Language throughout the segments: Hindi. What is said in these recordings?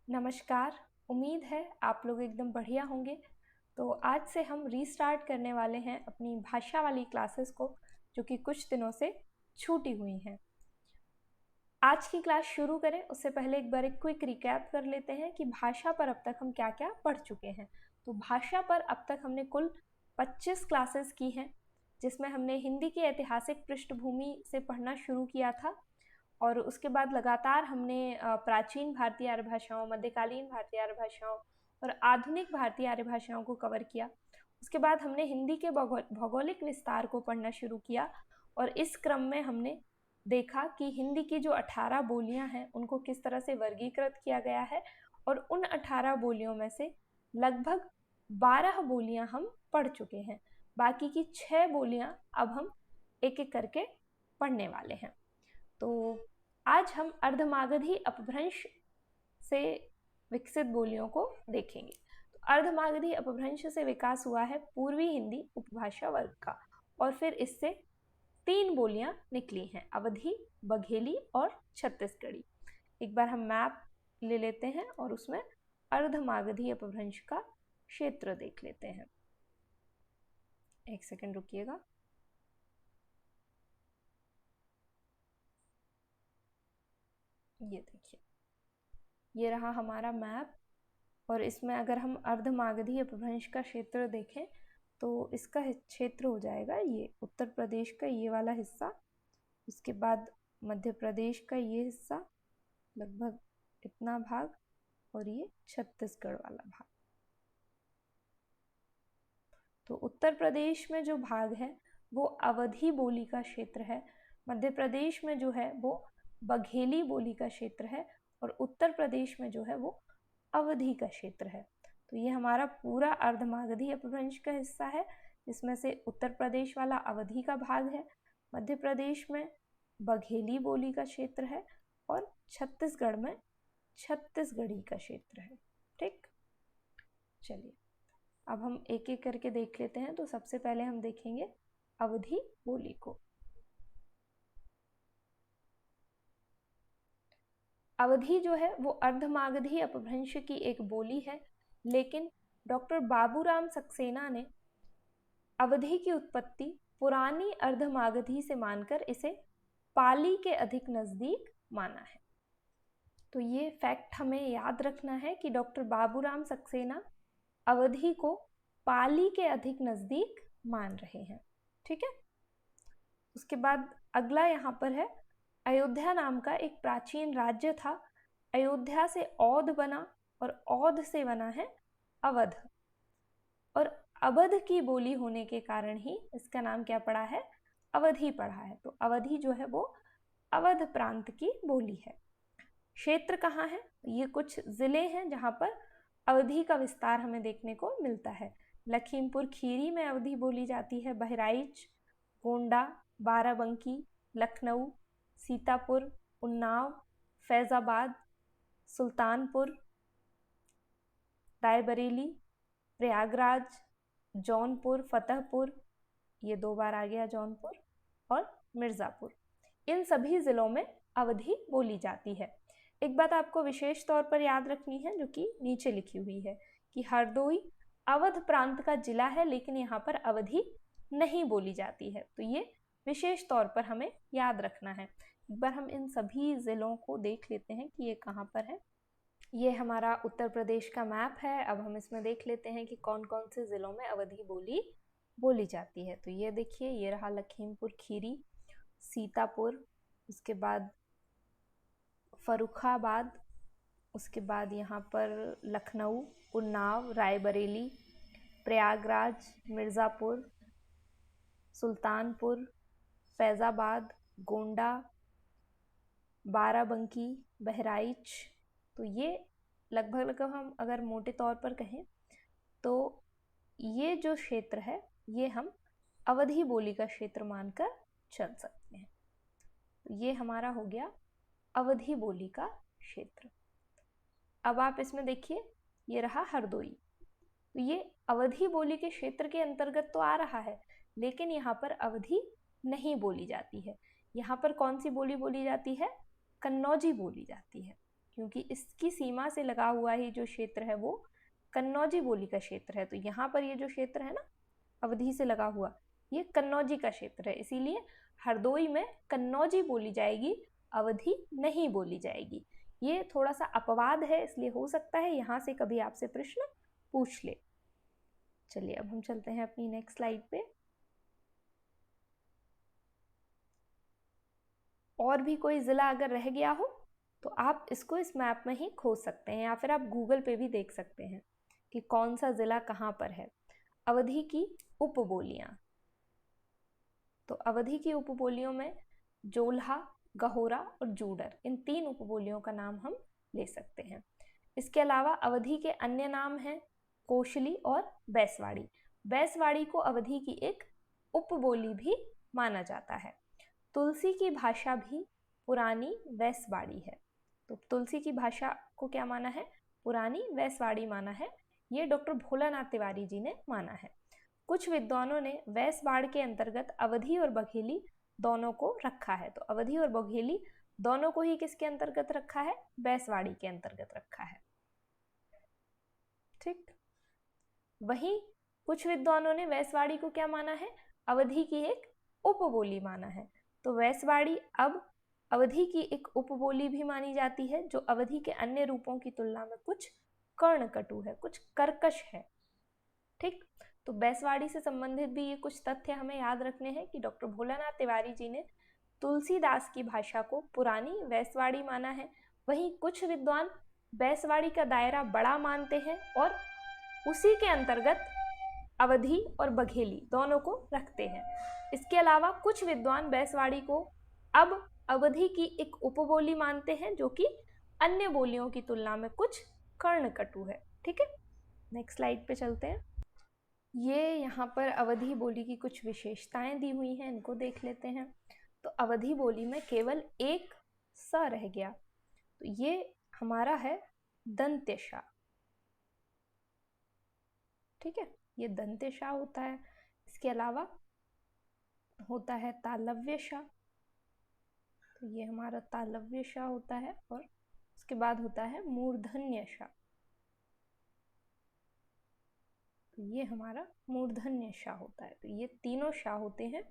नमस्कार। उम्मीद है आप लोग एकदम बढ़िया होंगे। तो आज से हम रीस्टार्ट करने वाले हैं अपनी भाषा वाली क्लासेस को, जो कि कुछ दिनों से छूटी हुई हैं। आज की क्लास शुरू करें उससे पहले एक बार एक क्विक रिकैप कर लेते हैं कि भाषा पर अब तक हम क्या क्या पढ़ चुके हैं। तो भाषा पर अब तक हमने कुल 25 क्लासेस की हैं, जिसमें हमने हिंदी की ऐतिहासिक पृष्ठभूमि से पढ़ना शुरू किया था और उसके बाद लगातार हमने प्राचीन भारतीय आर्य भाषाओं, मध्यकालीन भारतीय आर्य भाषाओं और आधुनिक भारतीय आर्य भाषाओं को कवर किया। उसके बाद हमने हिंदी के भौगोलिक विस्तार को पढ़ना शुरू किया और इस क्रम में हमने देखा कि हिंदी की जो 18 बोलियां हैं उनको किस तरह से वर्गीकृत किया गया है और उन 18 बोलियों में से लगभग 12 बोलियां हम पढ़ चुके हैं। बाकी की 6 बोलियां अब हम एक एक करके पढ़ने वाले हैं। तो आज हम अर्धमागधी अपभ्रंश से विकसित बोलियों को देखेंगे। तो अर्धमागधी अपभ्रंश से विकास हुआ है पूर्वी हिंदी उपभाषा वर्ग का और फिर इससे 3 बोलियां निकली हैं, अवधी, बघेली और छत्तीसगढ़ी। एक बार हम मैप ले लेते हैं और उसमें अर्धमागधी अपभ्रंश का क्षेत्र देख लेते हैं। एक सेकंड रुकिएगा। ये देखिए, ये रहा हमारा मैप और इसमें अगर हम अर्धमागधी अपभ्रंश का क्षेत्र देखें तो इसका क्षेत्र हो जाएगा ये उत्तर प्रदेश का ये वाला हिस्सा, उसके बाद मध्य प्रदेश का ये हिस्सा, लगभग इतना भाग, और ये छत्तीसगढ़ वाला भाग। तो उत्तर प्रदेश में जो भाग है वो अवधी बोली का क्षेत्र है, मध्य प्रदेश में जो है वो बघेली बोली का क्षेत्र है और उत्तर प्रदेश में जो है वो अवधी का क्षेत्र है। तो ये हमारा पूरा अर्धमागधी अपभ्रंश का हिस्सा है, जिसमें से उत्तर प्रदेश वाला अवधी का भाग है, मध्य प्रदेश में बघेली बोली का क्षेत्र है और छत्तीसगढ़ में छत्तीसगढ़ी का क्षेत्र है। ठीक, चलिए अब हम एक एक करके देख लेते हैं। तो सबसे पहले हम देखेंगे अवधी बोली को। अवधी जो है वो अर्धमागधी अपभ्रंश की एक बोली है, लेकिन डॉक्टर बाबूराम सक्सेना ने अवधी की उत्पत्ति पुरानी अर्धमागधी से मानकर इसे पाली के अधिक नजदीक माना है। तो ये फैक्ट हमें याद रखना है कि डॉक्टर बाबूराम सक्सेना अवधी को पाली के अधिक नजदीक मान रहे हैं। ठीक है, उसके बाद अगला यहाँ पर है अयोध्या नाम का एक प्राचीन राज्य था। अयोध्या से औध बना और औध से बना है अवध, और अवध की बोली होने के कारण ही इसका नाम क्या पड़ा है, अवधी पड़ा है। तो अवधी जो है वो अवध प्रांत की बोली है। क्षेत्र कहाँ है, ये कुछ जिले हैं जहाँ पर अवधी का विस्तार हमें देखने को मिलता है। लखीमपुर खीरी में अवधी बोली जाती है, बहराइच, गोंडा, बाराबंकी, लखनऊ, सीतापुर, उन्नाव, फैजाबाद, सुल्तानपुर, रायबरेली, प्रयागराज, जौनपुर, फतेहपुर, ये 2 बार आ गया जौनपुर, और मिर्ज़ापुर, इन सभी ज़िलों में अवधी बोली जाती है। एक बात आपको विशेष तौर पर याद रखनी है जो कि नीचे लिखी हुई है कि हरदोई अवध प्रांत का जिला है, लेकिन यहाँ पर अवधी नहीं बोली जाती है। तो ये विशेष तौर पर हमें याद रखना है। एक बार हम इन सभी ज़िलों को देख लेते हैं कि ये कहाँ पर है। ये हमारा उत्तर प्रदेश का मैप है। अब हम इसमें देख लेते हैं कि कौन कौन से ज़िलों में अवधी बोली बोली जाती है। तो ये देखिए, ये रहा लखीमपुर खीरी, सीतापुर, उसके बाद फर्रुखाबाद, उसके बाद यहाँ पर लखनऊ, उन्नाव, रायबरेली, प्रयागराज, मिर्ज़ापुर, सुल्तानपुर, फैज़ाबाद, गोंडा, बाराबंकी, बहराइच। तो ये लगभग हम अगर मोटे तौर पर कहें तो ये जो क्षेत्र है ये हम अवधी बोली का क्षेत्र मानकर चल सकते हैं। तो ये हमारा हो गया अवधी बोली का क्षेत्र। अब आप इसमें देखिए, ये रहा हरदोई। तो ये अवधी बोली के क्षेत्र के अंतर्गत तो आ रहा है, लेकिन यहाँ पर अवधी नहीं बोली जाती है। यहाँ पर कौन सी बोली बोली जाती है, कन्नौजी बोली जाती है। क्योंकि इसकी सीमा से लगा हुआ ही जो क्षेत्र है वो कन्नौजी बोली का क्षेत्र है। तो यहाँ पर ये जो क्षेत्र है ना अवधी से लगा हुआ, ये कन्नौजी का क्षेत्र है, इसीलिए हरदोई में कन्नौजी बोली जाएगी, अवधी नहीं बोली जाएगी। ये थोड़ा सा अपवाद है, इसलिए हो सकता है यहाँ से कभी आपसे प्रश्न पूछ ले। चलिए अब हम चलते हैं अपनी नेक्स्ट स्लाइड पे। और भी कोई ज़िला अगर रह गया हो तो आप इसको इस मैप में ही खोज सकते हैं, या फिर आप गूगल पे भी देख सकते हैं कि कौन सा ज़िला कहाँ पर है। अवधी की उपबोलियाँ, तो अवधी की उपबोलियों में जोल्हा, गहोरा और जूडर, इन 3 उपबोलियों का नाम हम ले सकते हैं। इसके अलावा अवधी के अन्य नाम हैं कोशली और बैसवाड़ी। बैसवाड़ी को अवधी की एक उपबोली भी माना जाता है। तुलसी की भाषा भी पुरानी वैसवाड़ी है। तो तुलसी की भाषा को क्या माना है? पुरानी वैसवाड़ी माना है। ये डॉक्टर भोलानाथ तिवारी जी ने माना है। कुछ विद्वानों ने वैसवाड़ के अंतर्गत अवधी और बघेली दोनों को रखा है। तो अवधी और बघेली दोनों को ही किसके अंतर्गत रखा है? वैसवाड़ी के अंतर्गत रखा है। ठीक। वहीं कुछ विद्वानों ने वैसवाड़ी को क्या माना है? अवधी की एक उपबोली माना है। तो वैसवाड़ी अब अवधी की एक उपबोली भी मानी जाती है, जो अवधी के अन्य रूपों की तुलना में कुछ कर्णकटु है, कुछ कर्कश है। ठीक। तो बैसवाड़ी से संबंधित भी ये कुछ तथ्य हमें याद रखने हैं कि डॉक्टर भोलानाथ तिवारी जी ने तुलसीदास की भाषा को पुरानी वैसवाड़ी माना है। वहीं कुछ विद्वान बैसवाड़ी का दायरा बड़ा मानते हैं और उसी के अंतर्गत अवधी और बघेली दोनों को रखते हैं। इसके अलावा कुछ विद्वान बैसवाड़ी को अब अवधी की एक उपबोली मानते हैं, जो कि अन्य बोलियों की तुलना में कुछ कर्णकटु है। ठीक है, नेक्स्ट स्लाइड पे चलते हैं। ये यहाँ पर अवधी बोली की कुछ विशेषताएं दी हुई हैं, इनको देख लेते हैं। तो अवधी बोली में केवल एक स रह गया, तो ये हमारा है दंत्यशा। ठीक है, ये दंत्यशा होता है। इसके अलावा होता है तालव्यशा, तो ये हमारा तालव्यशा होता है, और उसके बाद होता है मूर्धन्यशा, तो ये हमारा मूर्धन्यशा होता है। तो ये तीनों शा होते हैं,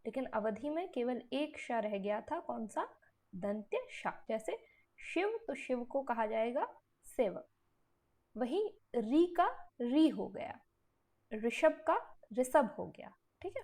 लेकिन अवधी में केवल एक शा रह गया था, कौन सा? दंत्यशा। जैसे शिव, तो शिव को कहा जाएगा सेव। वही री का री हो गया, ऋषभ का ऋषभ हो गया। ठीक है,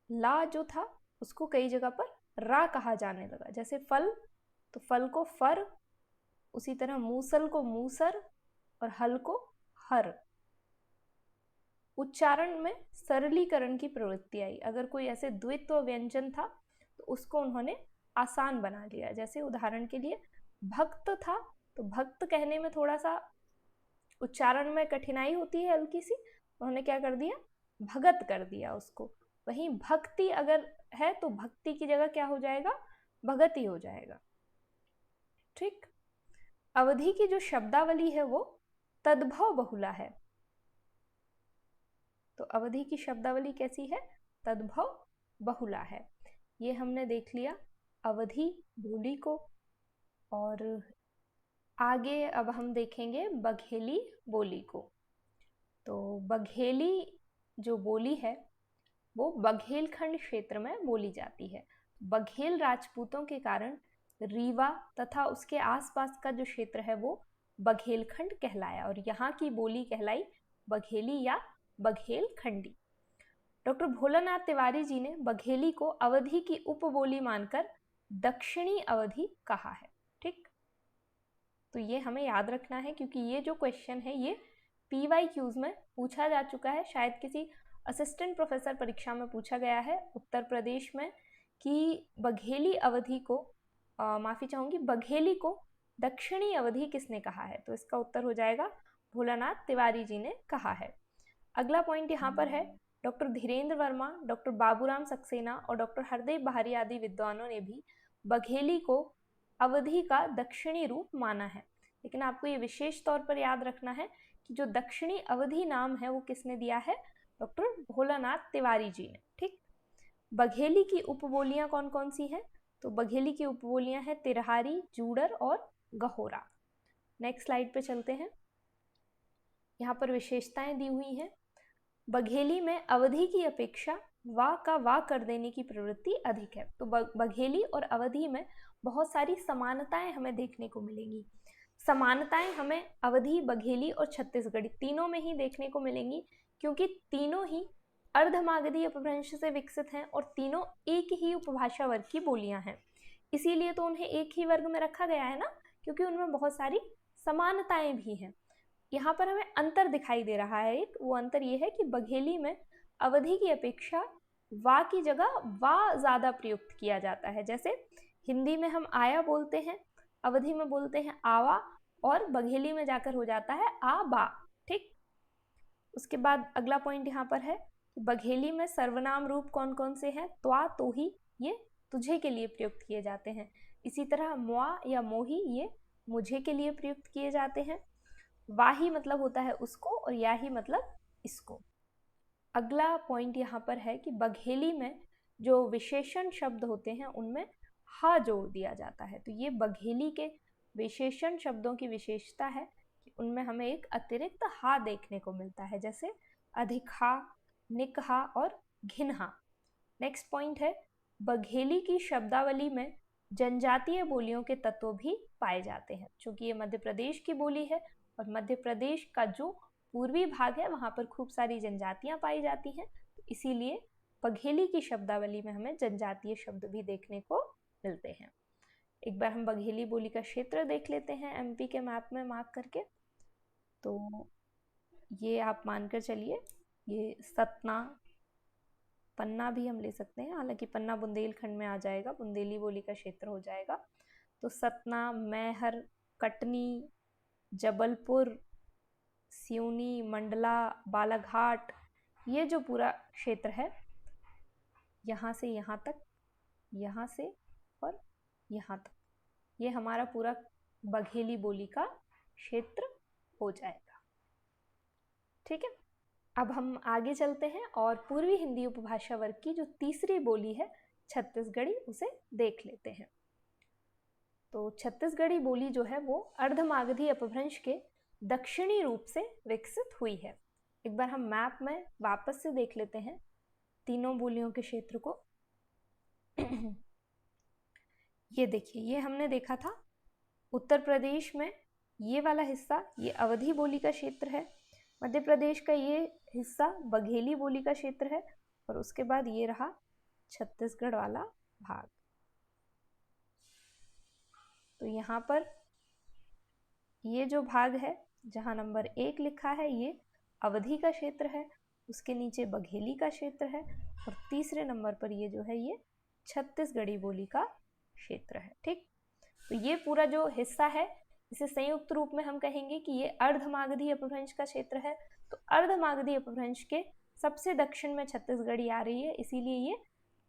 ला जो था उसको कई जगह पर रा कहा जाने लगा। जैसे फल, तो फल को फर, उसी तरह मूसल को मूसर और हल को हर। उच्चारण में सरलीकरण की प्रवृत्ति आई। अगर कोई ऐसे द्वित्व व्यंजन था तो उसको उन्होंने आसान बना लिया। जैसे उदाहरण के लिए भक्त था, तो भक्त कहने में थोड़ा सा उच्चारण में कठिनाई होती है हल्की सी, उन्होंने क्या कर दिया? भगत कर दिया उसको। वहीं भक्ति अगर है तो भक्ति की जगह क्या हो जाएगा? भगति हो जाएगा। ठीक। अवधी की जो शब्दावली है वो तद्भव बहुला है। तो अवधी की शब्दावली कैसी है? तद्भव बहुला है। ये हमने देख लिया अवधी बोली को। और आगे अब हम देखेंगे बघेली बोली को। तो बघेली जो बोली है वो बघेलखंड क्षेत्र में बोली जाती है। बघेल राजपूतों के कारण रीवा तथा उसके आसपास का जो क्षेत्र है वो बघेलखंड कहलाया, और यहाँ की बोली कहलाई बघेली या बघेलखंडी। डॉक्टर भोलानाथ तिवारी जी ने बघेली को अवधी की उपबोली मानकर दक्षिणी अवधी कहा है। ठीक, तो ये हमें याद रखना है, क्योंकि ये जो क्वेश्चन है ये PYQs में पूछा जा चुका है। शायद किसी असिस्टेंट प्रोफेसर परीक्षा में पूछा गया है उत्तर प्रदेश में कि बघेली अवधि को माफ़ी चाहूँगी, बघेली को दक्षिणी अवधि किसने कहा है? तो इसका उत्तर हो जाएगा भोलानाथ तिवारी जी ने कहा है। अगला पॉइंट यहाँ पर है, डॉक्टर धीरेन्द्र वर्मा, डॉक्टर बाबूराम सक्सेना और डॉक्टर हरदेव बहारी आदि विद्वानों ने भी बघेली को अवधि का दक्षिणी रूप माना है। लेकिन आपको ये विशेष तौर पर याद रखना है कि जो दक्षिणी अवधि नाम है वो किसने दिया है? डॉक्टर भोलानाथ तिवारी जी ने। ठीक, बघेली की उपबोलियां कौन कौन सी हैं? तो बघेली की उपबोलियां हैं तिरहारी, जूडर और गहोरा। नेक्स्ट स्लाइड पे चलते हैं। यहाँ पर विशेषताएं दी हुई हैं। बघेली में अवधी की अपेक्षा वा का वा कर देने की प्रवृत्ति अधिक है। तो बघेली और अवधी में बहुत सारी समानताएं हमें देखने को मिलेंगी। समानताएं हमें अवधी, बघेली और छत्तीसगढ़ी तीनों में ही देखने को मिलेंगी, क्योंकि तीनों ही अर्धमागधी अपभ्रंश से विकसित हैं और तीनों एक ही उपभाषा वर्ग की बोलियां हैं। इसीलिए तो उन्हें एक ही वर्ग में रखा गया है ना, क्योंकि उनमें बहुत सारी समानताएं भी हैं। यहाँ पर हमें अंतर दिखाई दे रहा है एक, वो अंतर ये है कि बघेली में अवधी की अपेक्षा वा की जगह वा ज़्यादा प्रयुक्त किया जाता है। जैसे हिंदी में हम आया बोलते हैं, अवधी में बोलते हैं आवा, और बघेली में जाकर हो जाता है आ बा। ठीक। उसके बाद अगला पॉइंट यहाँ पर है कि बघेली में सर्वनाम रूप कौन कौन से हैं? त्वा, तोही, ये तुझे के लिए प्रयुक्त किए जाते हैं। इसी तरह मुआ या मोही, ये मुझे के लिए प्रयुक्त किए जाते हैं। वाही मतलब होता है उसको, और याही मतलब इसको। अगला पॉइंट यहाँ पर है कि बघेली में जो विशेषण शब्द होते हैं उनमें हा जोड़ दिया जाता है। तो ये बघेली के विशेषण शब्दों की विशेषता है कि उनमें हमें एक अतिरिक्त हा देखने को मिलता है, जैसे अधिकहा, निकहा और घिनहा। नेक्स्ट पॉइंट है, बघेली की शब्दावली में जनजातीय बोलियों के तत्व भी पाए जाते हैं। चूंकि ये मध्य प्रदेश की बोली है और मध्य प्रदेश का जो पूर्वी भाग है वहाँ पर खूब सारी जनजातियाँ पाई जाती हैं, तो इसीलिए बघेली की शब्दावली में हमें जनजातीय शब्द भी देखने को मिलते हैं। एक बार हम बघेली बोली का क्षेत्र देख लेते हैं एमपी के मैप में मार्क करके। तो ये आप मानकर चलिए, ये सतना, पन्ना भी हम ले सकते हैं, हालांकि पन्ना बुंदेलखंड में आ जाएगा, बुंदेली बोली का क्षेत्र हो जाएगा। तो सतना, मैहर, कटनी, जबलपुर, सिवनी, मंडला, बालाघाट, ये जो पूरा क्षेत्र है, यहाँ से यहाँ तक, यहाँ से और यहाँ तक, ये हमारा पूरा बघेली बोली का क्षेत्र हो जाएगा। ठीक है। अब हम आगे चलते हैं और पूर्वी हिंदी उपभाषा वर्ग की जो तीसरी बोली है छत्तीसगढ़ी, उसे देख लेते हैं। तो छत्तीसगढ़ी बोली जो है वो अर्धमागधी अपभ्रंश के दक्षिणी रूप से विकसित हुई है। एक बार हम मैप में वापस से देख लेते हैं तीनों बोलियों के क्षेत्र को। ये देखिए, ये हमने देखा था उत्तर प्रदेश में ये वाला हिस्सा, ये अवधी बोली का क्षेत्र है। मध्य प्रदेश का ये हिस्सा बघेली बोली का क्षेत्र है, और उसके बाद ये रहा छत्तीसगढ़ वाला भाग। तो यहाँ पर ये जो भाग है जहाँ नंबर 1 लिखा है, ये अवधी का क्षेत्र है, उसके नीचे बघेली का क्षेत्र है, और तीसरे नंबर पर ये जो है ये छत्तीसगढ़ी बोली का क्षेत्र है। ठीक। तो ये पूरा जो हिस्सा है इसे संयुक्त रूप में हम कहेंगे कि ये अर्धमागधी अपभ्रंश का क्षेत्र है। तो अर्धमागधी अपभ्रंश के सबसे दक्षिण में छत्तीसगढ़ी आ रही है, इसीलिए ये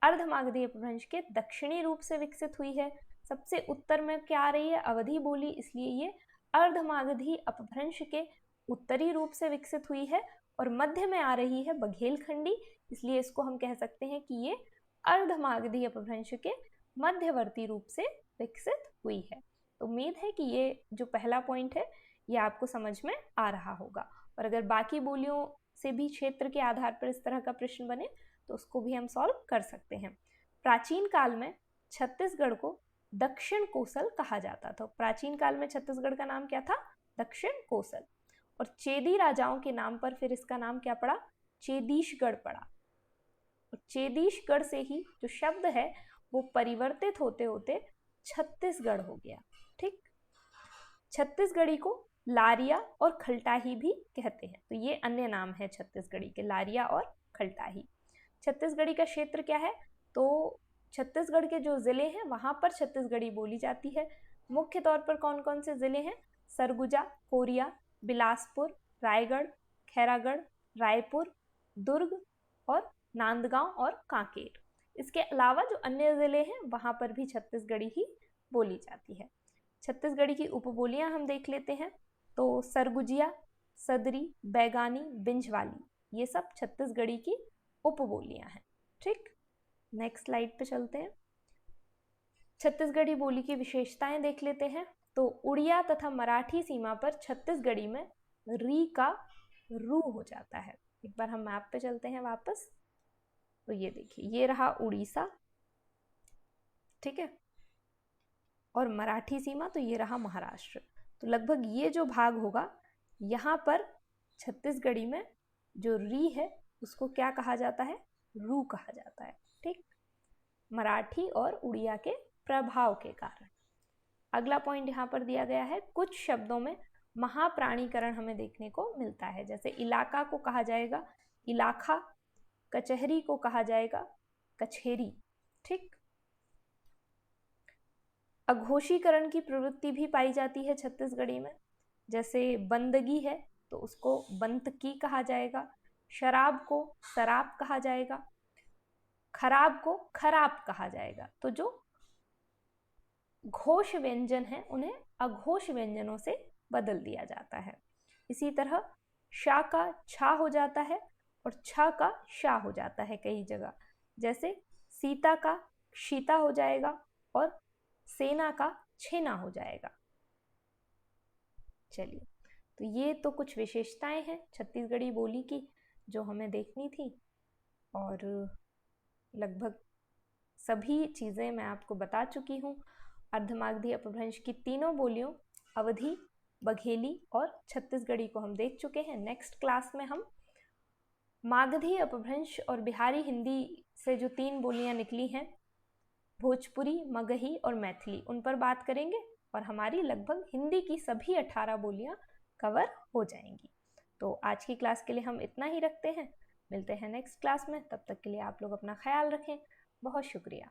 अर्धमागधी अपभ्रंश के दक्षिणी रूप से विकसित हुई है। सबसे उत्तर में क्या आ रही है? अवधी बोली, इसलिए ये अर्धमागधी अपभ्रंश के उत्तरी रूप से विकसित हुई है। और मध्य में आ रही है बघेलखंडी, इसलिए इसको हम कह सकते हैं कि ये अर्धमागधी अपभ्रंश के मध्यवर्ती रूप से विकसित हुई है। तो उम्मीद है कि ये जो पहला पॉइंट है ये आपको समझ में आ रहा होगा। और अगर बाकी बोलियों से भी क्षेत्र के आधार पर इस तरह का प्रश्न बने तो उसको भी हम सॉल्व कर सकते हैं। प्राचीन काल में छत्तीसगढ़ को दक्षिण कोसल कहा जाता था। प्राचीन काल में छत्तीसगढ़ का नाम क्या था? दक्षिण कोसल। और चेदी राजाओं के नाम पर फिर इसका नाम क्या पड़ा? चेदीशगढ़ पड़ा। और चेदीशगढ़ से ही जो शब्द है वो परिवर्तित होते होते छत्तीसगढ़ हो गया। ठीक। छत्तीसगढ़ी को लारिया और खलटाही भी कहते हैं। तो ये अन्य नाम है छत्तीसगढ़ी के, लारिया और खलटाही। छत्तीसगढ़ी का क्षेत्र क्या है? तो छत्तीसगढ़ के जो जिले हैं वहां पर छत्तीसगढ़ी बोली जाती है। मुख्य तौर पर कौन कौन से जिले हैं? सरगुजा, कोरिया, बिलासपुर, रायगढ़, खैरागढ़, रायपुर, दुर्ग और नांदगांव और कांकेर। इसके अलावा जो अन्य जिले हैं वहां पर भी छत्तीसगढ़ी ही बोली जाती है। छत्तीसगढ़ी की उपबोलियां हम देख लेते हैं। तो सरगुजिया, सदरी, बैगानी, बिंझवाली, ये सब छत्तीसगढ़ी की उपबोलियां हैं। ठीक। नेक्स्ट स्लाइड पे चलते हैं। छत्तीसगढ़ी बोली की विशेषताएं देख लेते हैं। तो उड़िया तथा मराठी सीमा पर छत्तीसगढ़ी में री का रू हो जाता है। एक बार हम मैप पे चलते हैं वापस, तो ये देखिए, ये रहा उड़ीसा, ठीक है, और मराठी सीमा तो ये रहा महाराष्ट्र। तो लगभग ये जो भाग होगा, यहाँ पर छत्तीसगढ़ी में जो री है उसको क्या कहा जाता है, रू कहा जाता है, ठीक, मराठी और उड़िया के प्रभाव के कारण। अगला पॉइंट यहाँ पर दिया गया है, कुछ शब्दों में महाप्राणीकरण हमें देखने को मिलता है। जैसे इलाका को कहा जाएगा इलाखा, कचहरी को कहा जाएगा कचहेरी, ठीक। अघोषीकरण की प्रवृत्ति भी पाई जाती है छत्तीसगढ़ी में। जैसे बंदगी है तो उसको बंतकी कहा जाएगा, शराब को शराब कहा जाएगा, खराब को खराब कहा जाएगा। तो जो घोष व्यंजन है उन्हें अघोष व्यंजनों से बदल दिया जाता है। इसी तरह शा का छा हो जाता है और छ का शा हो जाता है कई जगह। जैसे सीता का शीता हो जाएगा और सेना का छेना हो जाएगा। चलिए, तो ये तो कुछ विशेषताएं हैं छत्तीसगढ़ी बोली की जो हमें देखनी थी, और लगभग सभी चीज़ें मैं आपको बता चुकी हूँ। अर्धमागधी अपभ्रंश की तीनों बोलियों अवधी, बघेली और छत्तीसगढ़ी को हम देख चुके हैं। नेक्स्ट क्लास में हम मागधी अपभ्रंश और बिहारी हिंदी से जो 3 बोलियां निकली हैं, भोजपुरी, मगही और मैथिली, उन पर बात करेंगे और हमारी लगभग हिंदी की सभी 18 बोलियां कवर हो जाएंगी। तो आज की क्लास के लिए हम इतना ही रखते हैं, मिलते हैं नेक्स्ट क्लास में। तब तक के लिए आप लोग अपना ख्याल रखें। बहुत शुक्रिया।